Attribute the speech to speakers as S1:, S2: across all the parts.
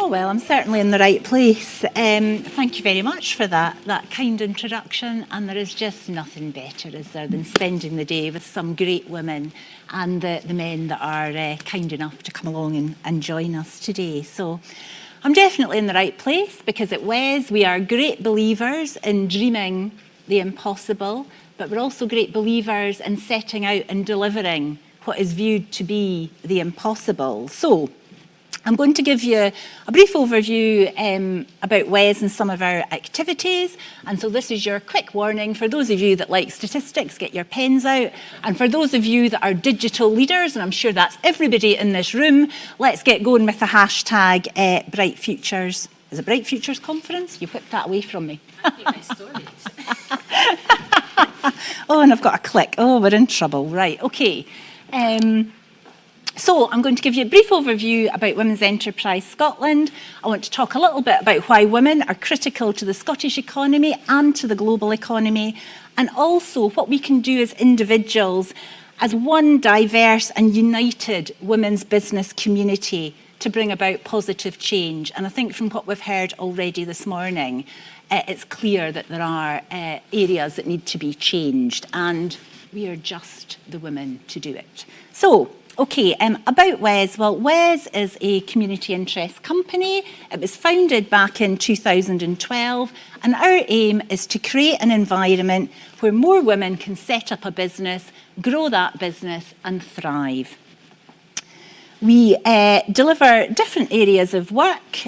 S1: Oh, well, I'm certainly in the right place. Thank you very much for that kind introduction. And there is just nothing better, is there, than spending the day with some great women and the men that are kind enough to come along and join us today. So I'm definitely in the right place because at WES we are great believers in dreaming the impossible, but we're also great believers in setting out and delivering what is viewed to be the impossible. So I'm going to give you a brief overview about WES and some of our activities. And so this is your quick warning. For those of you that like statistics, get your pens out. And for those of you that are digital leaders, and I'm sure that's everybody in this room, let's get going with the hashtag Bright Futures. Is it Bright Futures Conference? You whipped that away from me.
S2: I think my stories.
S1: Oh, and I've got a click. Oh, we're in trouble. Right, okay. So I'm going to give you a brief overview about Women's Enterprise Scotland. I want to talk a little bit about why women are critical to the Scottish economy and to the global economy, and also what we can do as individuals as one diverse and united women's business community to bring about positive change. And I think from what we've heard already this morning, it's clear that there are areas that need to be changed, and we are just the women to do it. So, okay, about WES. Well, WES is a community interest company. It was founded back in 2012, and our aim is to create an environment where more women can set up a business, grow that business, and thrive. We deliver different areas of work.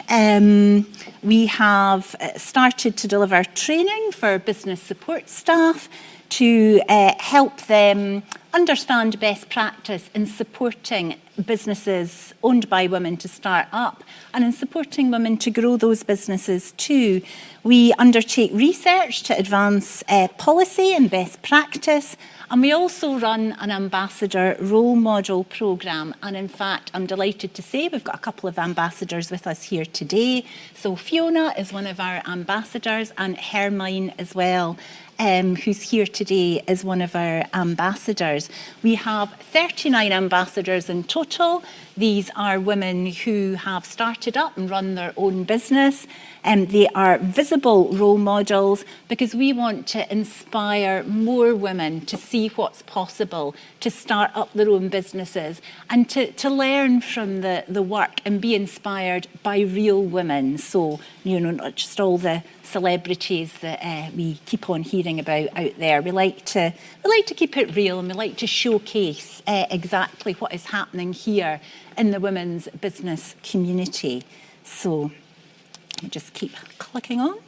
S1: We have started to deliver training for business support staff to help them understand best practice in supporting businesses owned by women to start up and in supporting women to grow those businesses too. We undertake research to advance policy and best practice, and we also run an ambassador role model programme. And in fact, I'm delighted to say we've got a couple of ambassadors with us here today. So Fiona is one of our ambassadors, and Hermine as well, who's here today is one of our ambassadors. We have 39 ambassadors in total. These are women who have started up and run their own business. They are visible role models because we want to inspire more women to see what's possible, to start up their own businesses, and to learn from the work and be inspired by real women. So, not just all the celebrities that we keep on hearing about out there. We like to keep it real, and we like to showcase exactly what is happening here in the women's business community. So let me just keep clicking on.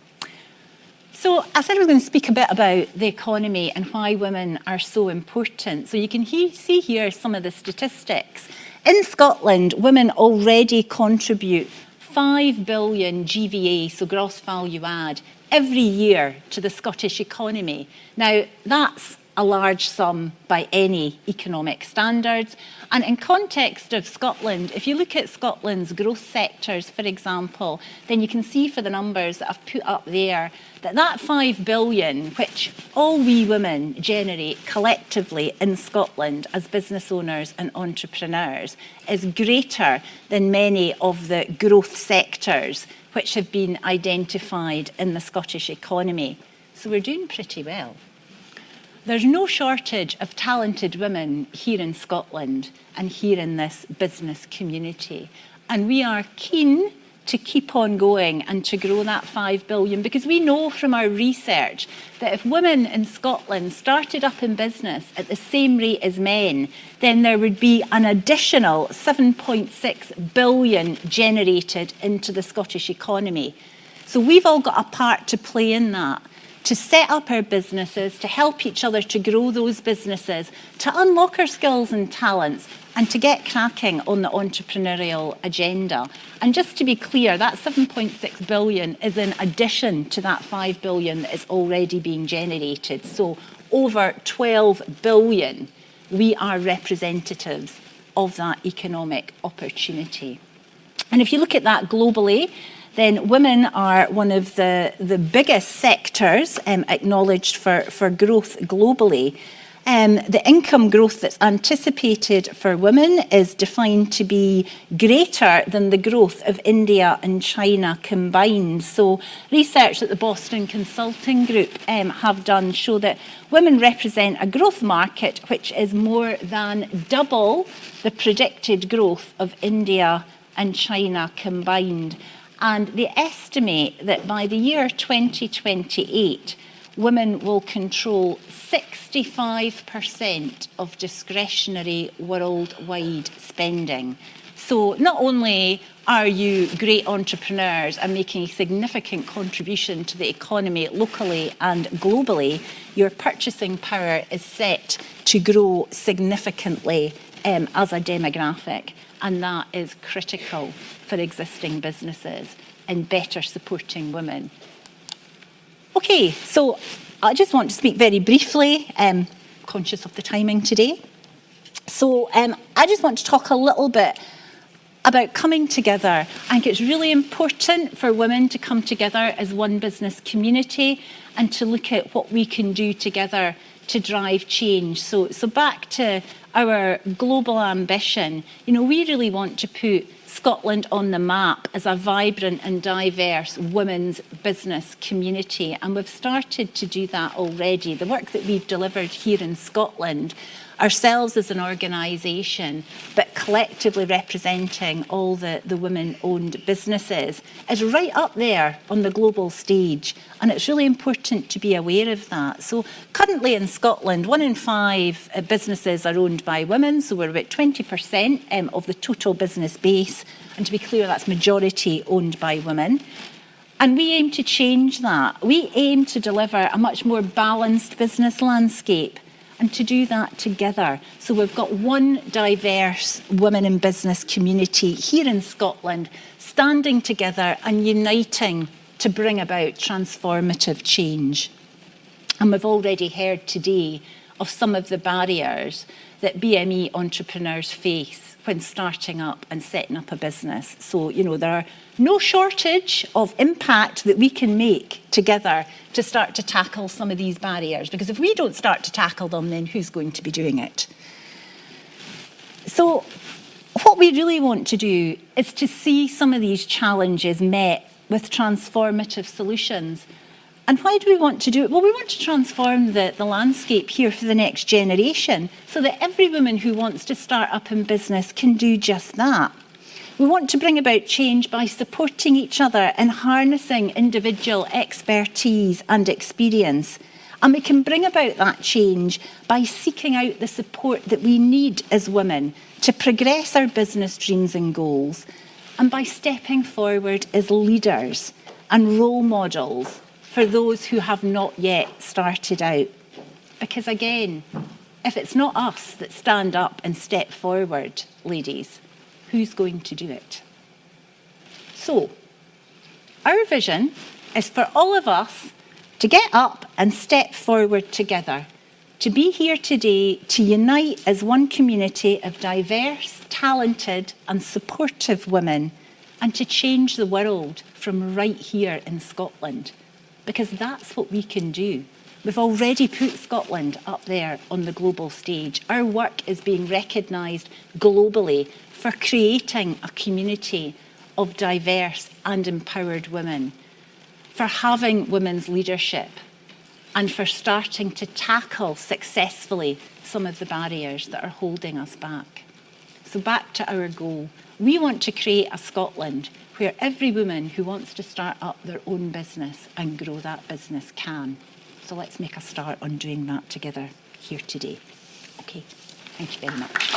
S1: So I said we were going to speak a bit about the economy and why women are so important. So you can see here some of the statistics. In Scotland, women already contribute 5 billion GVA, so gross value add, every year to the Scottish economy. Now, that's a large sum by any economic standards. And in context of Scotland, if you look at Scotland's growth sectors, for example, then you can see for the numbers that I've put up there that 5 billion, which all we women generate collectively in Scotland as business owners and entrepreneurs, is greater than many of the growth sectors which have been identified in the Scottish economy. So we're doing pretty well. There's no shortage of talented women here in Scotland and here in this business community. And we are keen to keep on going and to grow that 5 billion, because we know from our research that if women in Scotland started up in business at the same rate as men, then there would be an additional 7.6 billion generated into the Scottish economy. So we've all got a part to play in that, to set up our businesses, to help each other to grow those businesses, to unlock our skills and talents, and to get cracking on the entrepreneurial agenda. And just to be clear, that 7.6 billion is in addition to that 5 billion that is already being generated. So over 12 billion, we are representatives of that economic opportunity. And if you look at that globally, then women are one of the biggest sectors acknowledged for growth globally. The income growth that's anticipated for women is defined to be greater than the growth of India and China combined. So research that the Boston Consulting Group have done show that women represent a growth market which is more than double the predicted growth of India and China combined. And they estimate that by the year 2028, women will control 65% of discretionary worldwide spending. So not only are you great entrepreneurs and making a significant contribution to the economy locally and globally, your purchasing power is set to grow significantly as a demographic. And that is critical for existing businesses in better supporting women. Okay, so I just want to speak very briefly, conscious of the timing today. So I just want to talk a little bit about coming together. I think it's really important for women to come together as one business community and to look at what we can do together to drive change. So back to our global ambition, we really want to put Scotland on the map as a vibrant and diverse women's business community. And we've started to do that already. The work that we've delivered here in Scotland, ourselves as an organisation, but collectively representing all the women-owned businesses, is right up there on the global stage. And it's really important to be aware of that. So currently in Scotland, 1 in 5 businesses are owned by women. So we're about 20% of the total business base. And to be clear, that's majority owned by women. And we aim to change that. We aim to deliver a much more balanced business landscape, and to do that together. So we've got one diverse women in business community here in Scotland, standing together and uniting to bring about transformative change. And we've already heard today of some of the barriers that BME entrepreneurs face when starting up and setting up a business. So, there are no shortage of impact that we can make together to start to tackle some of these barriers. Because if we don't start to tackle them, then who's going to be doing it? So what we really want to do is to see some of these challenges met with transformative solutions. And why do we want to do it? Well, we want to transform the landscape here for the next generation so that every woman who wants to start up in business can do just that. We want to bring about change by supporting each other and harnessing individual expertise and experience. And we can bring about that change by seeking out the support that we need as women to progress our business dreams and goals, and by stepping forward as leaders and role models for those who have not yet started out. Because again, if it's not us that stand up and step forward, ladies, who's going to do it? So, our vision is for all of us to get up and step forward together, to be here today to unite as one community of diverse, talented and supportive women, and to change the world from right here in Scotland. Because that's what we can do. We've already put Scotland up there on the global stage. Our work is being recognised globally for creating a community of diverse and empowered women, for having women's leadership, and for starting to tackle successfully some of the barriers that are holding us back. So back to our goal. We want to create a Scotland where every woman who wants to start up their own business and grow that business can. So let's make a start on doing that together here today. Okay, thank you very much.